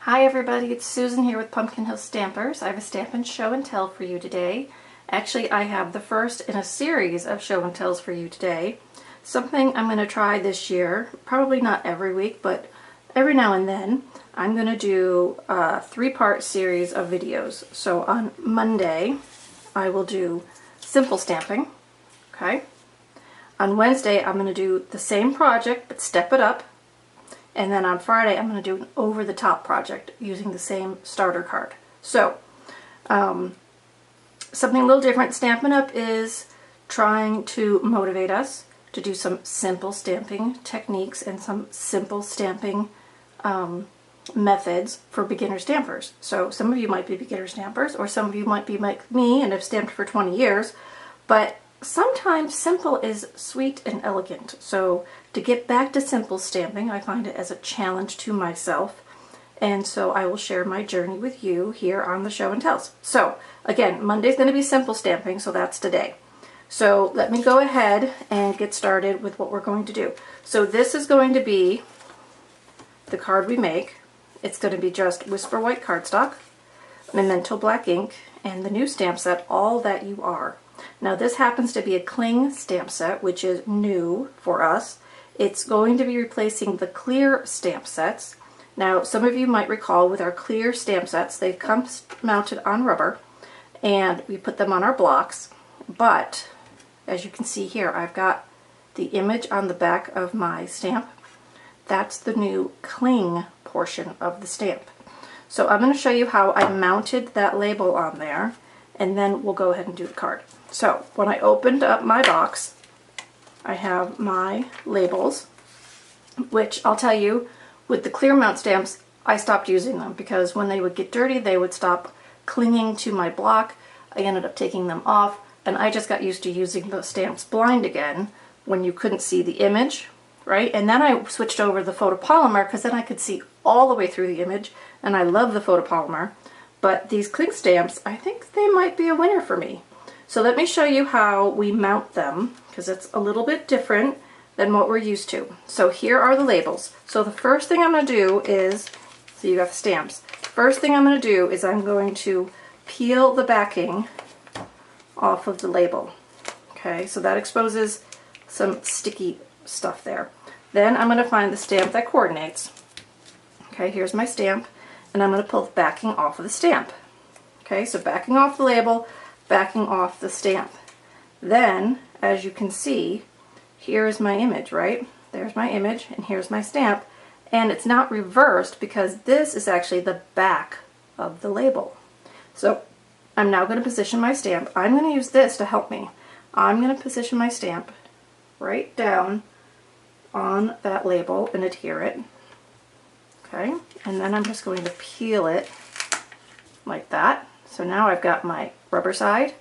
Hi everybody, it's Susan here with Pumpkin Hill Stampers. I have a Stampin' Show and Tell for you today. Actually, I have the first in a series of show and tells for you today. Something I'm going to try this year, probably not every week, but every now and then, I'm going to do a 3-part series of videos. So on Monday, I will do simple stamping, okay? On Wednesday, I'm going to do the same project, but step it up. And then on Friday, I'm going to do an over-the-top project using the same starter card. So, something a little different. Stampin' Up! Is trying to motivate us to do some simple stamping techniques and some simple stamping methods for beginner stampers. So some of you might be beginner stampers, or some of you might be like me and have stamped for 20 years, but sometimes simple is sweet and elegant. So to get back to simple stamping, I find it as a challenge to myself. And so I will share my journey with you here on the show and tells. So again, Monday's going to be simple stamping, so that's today. So let me go ahead and get started with what we're going to do. So this is going to be the card we make. It's going to be just Whisper White cardstock, Memento black ink, and the new stamp set, All That You Are. Now this happens to be a cling stamp set, which is new for us. It's going to be replacing the clear stamp sets. Now some of you might recall with our clear stamp sets, they come mounted on rubber and we put them on our blocks, but as you can see here, I've got the image on the back of my stamp. That's the new cling portion of the stamp. So I'm going to show you how I mounted that label on there, and then we'll go ahead and do the card. So when I opened up my box, I have my labels, which I'll tell you, with the clear mount stamps, I stopped using them because when they would get dirty, they would stop clinging to my block. I ended up taking them off, and I just got used to using the stamps blind again when you couldn't see the image, right? And then I switched over to the photopolymer because then I could see all the way through the image, and I love the photopolymer. But these cling stamps, I think they might be a winner for me. So let me show you how we mount them, because it's a little bit different than what we're used to. So here are the labels. So the first thing I'm going to do is, so you got the stamps. First thing I'm going to do is I'm going to peel the backing off of the label. Okay, so that exposes some sticky stuff there. Then I'm going to find the stamp that coordinates. Okay, here's my stamp, and I'm going to pull the backing off of the stamp. Okay, so backing off the label, backing off the stamp. Then, as you can see, here is my image, right? There's my image, and here's my stamp. And it's not reversed because this is actually the back of the label. So I'm now going to position my stamp. I'm going to use this to help me. I'm going to position my stamp right down on that label and adhere it. Okay, and then I'm just going to peel it like that. So now I've got my rubber side,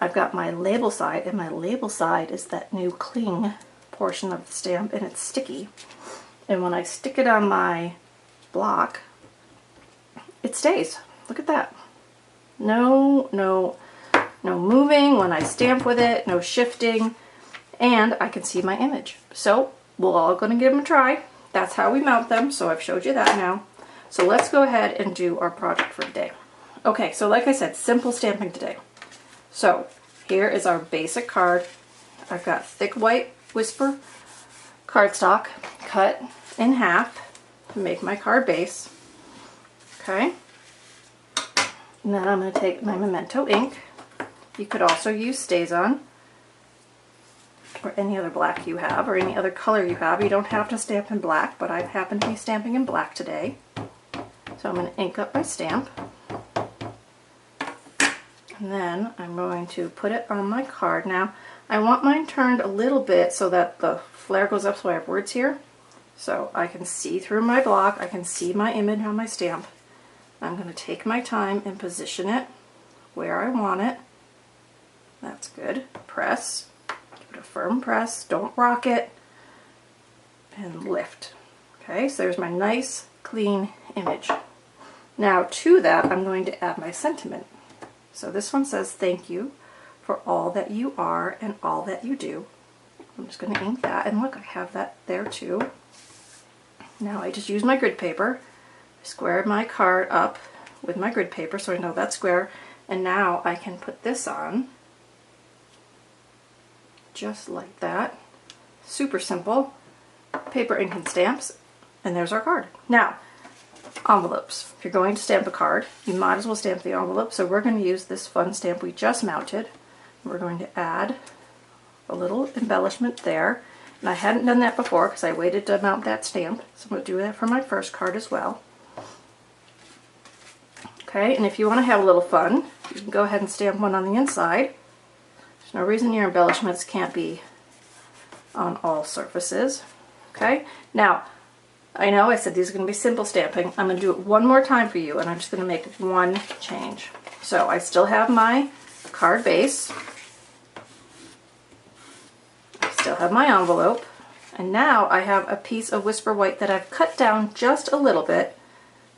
I've got my label side, and my label side is that new cling portion of the stamp, and it's sticky. And when I stick it on my block, it stays. Look at that. No moving when I stamp with it, no shifting, and I can see my image. So we're all going to give them a try. That's how we mount them, so I've showed you that now. So let's go ahead and do our project for today. Okay, so like I said, simple stamping today. So here is our basic card. I've got thick white Whisper cardstock cut in half to make my card base. Okay. And then I'm going to take my Memento ink. You could also use StazOn or any other black you have, or any other color you have. You don't have to stamp in black, but I happen to be stamping in black today. So I'm going to ink up my stamp. And then I'm going to put it on my card. Now, I want mine turned a little bit so that the flare goes up so I have words here. So I can see through my block, I can see my image on my stamp. I'm going to take my time and position it where I want it. That's good. Press. Give it a firm press. Don't rock it. And lift. Okay, so there's my nice, clean image. Now to that, I'm going to add my sentiment. So this one says, "Thank you for all that you are and all that you do." I'm just going to ink that, and look, I have that there too. Now I just use my grid paper Square my card up with my grid paper so I know that's square, and now I can put this on just like that. Super simple. Paper, ink, and stamps, and there's our card. Now, envelopes. If you're going to stamp a card, you might as well stamp the envelope, so we're going to use this fun stamp we just mounted. We're going to add a little embellishment there, and I hadn't done that before because I waited to mount that stamp, so I'm going to do that for my first card as well. Okay, and if you want to have a little fun, you can go ahead and stamp one on the inside. There's no reason your embellishments can't be on all surfaces. Okay, now I know I said these are going to be simple stamping. I'm going to do it one more time for you, and I'm just going to make one change. So I still have my card base, I still have my envelope, and now I have a piece of Whisper White that I've cut down just a little bit.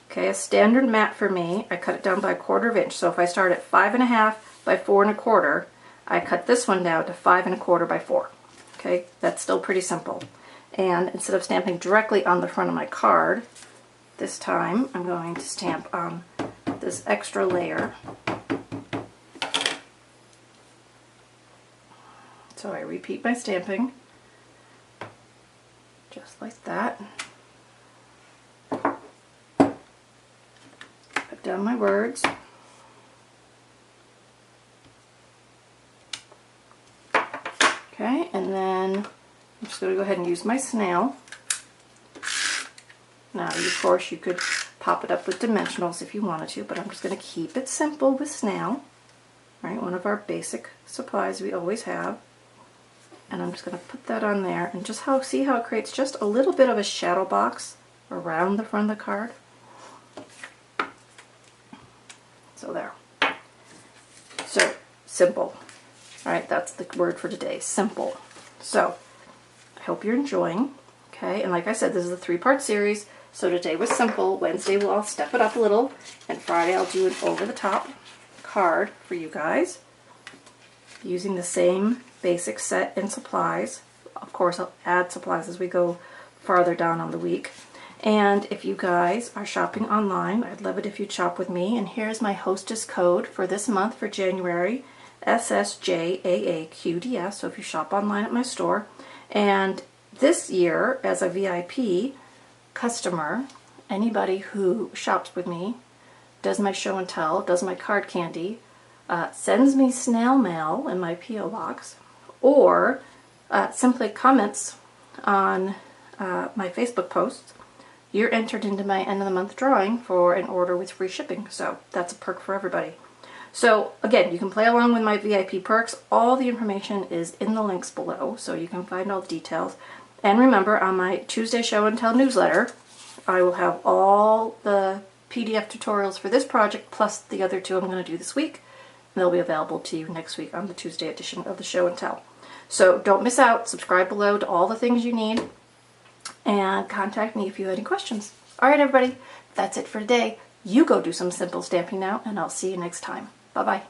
Okay, a standard mat for me, I cut it down by 1/4 inch. So if I start at 5.5 by 4 1/4, I cut this one down to 5 1/4 by 4. Okay, that's still pretty simple. And instead of stamping directly on the front of my card, this time I'm going to stamp on this extra layer. So I repeat my stamping, just like that. Put down my words. Okay, and then I'm just going to go ahead and use my snail. Now, of course, you could pop it up with dimensionals if you wanted to, but I'm just going to keep it simple with snail. Right, one of our basic supplies we always have. And I'm just going to put that on there, and just see how it creates just a little bit of a shadow box around the front of the card. So there. So, simple. Alright, that's the word for today, simple. So, I hope you're enjoying. Okay, and like I said, this is a 3-part series. So today was simple, Wednesday I'll step it up a little, and Friday I'll do an over-the-top card for you guys, using the same basic set and supplies. Of course, I'll add supplies as we go farther down on the week. And if you guys are shopping online, I'd love it if you'd shop with me. And here's my hostess code for this month for January, SSJAAQDS, so if you shop online at my store. And this year, as a VIP customer, anybody who shops with me, does my show and tell, does my card candy, sends me snail mail in my P.O. box, or simply comments on my Facebook posts, you're entered into my end of the month drawing for an order with free shipping. So that's a perk for everybody. So again, you can play along with my VIP perks. All the information is in the links below, so you can find all the details. And remember, on my Tuesday show and tell newsletter, I will have all the PDF tutorials for this project plus the other 2 I'm going to do this week. And they'll be available to you next week on the Tuesday edition of the show and tell. So don't miss out. Subscribe below to all the things you need, and contact me if you have any questions. Alright everybody, that's it for today. You go do some simple stamping now, and I'll see you next time. Bye-bye.